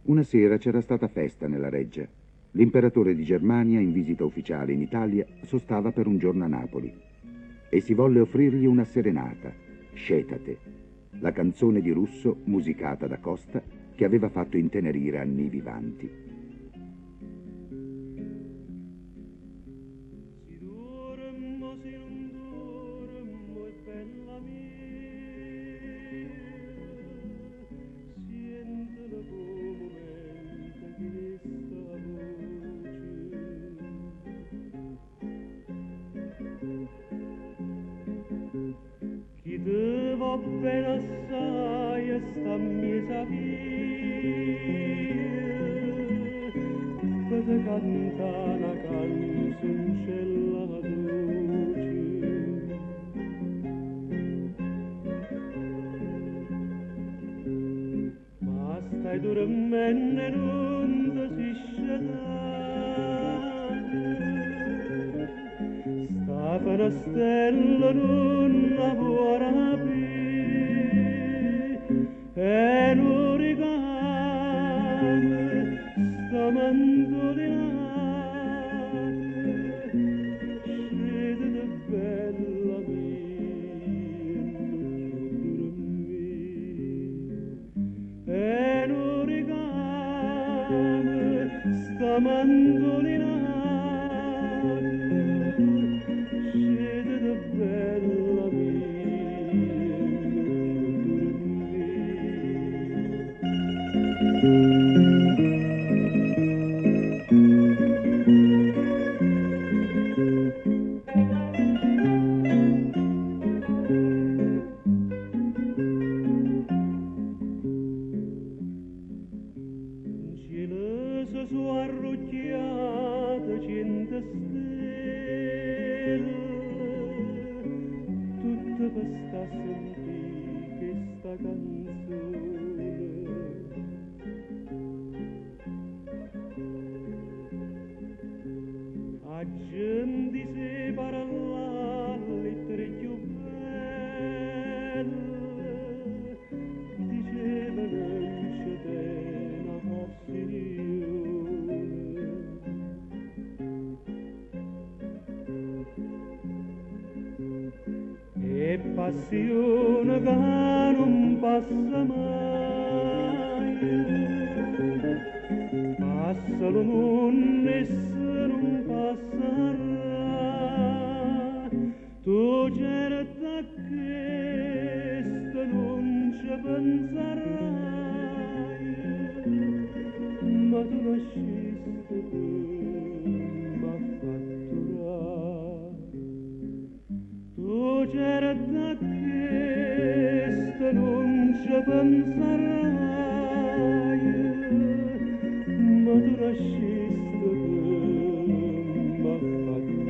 Una sera c'era stata festa nella reggia. L'imperatore di Germania, in visita ufficiale in Italia, sostava per un giorno a Napoli e si volle offrirgli una serenata, Scetate, la canzone di Russo musicata da Costa che aveva fatto intenerire anni vivanti. Chi te va bene assai e sta misa via, per te canta una canzoncella dolce. Ma stai dormendo e non ti si scedere, sta per una stella non lavora più e non ricade sta mandolinata, scende bella mia, non dormire e non ricade sta mandolinata. Cielo su arruggiate cento stelle, tutte per sta sentire sta canzone. A gente si parla lettere più belle, diceva non c'è pena passione. E passione che non passa mai, passa lo mondo e se non passerà, tu certa che non ci penserai, ma tu lascisti ma fatturare. Tu certa che non ci penserai, ma tu lascisti ma fatturare.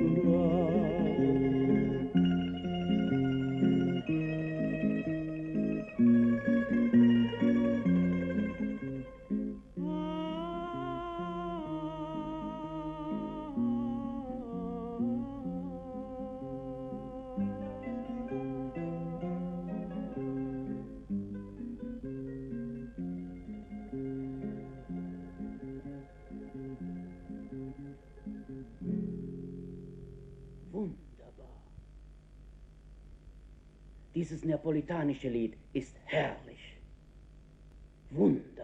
Wunderbar. Dieses neapolitanische Lied ist herrlich. Wunderbar.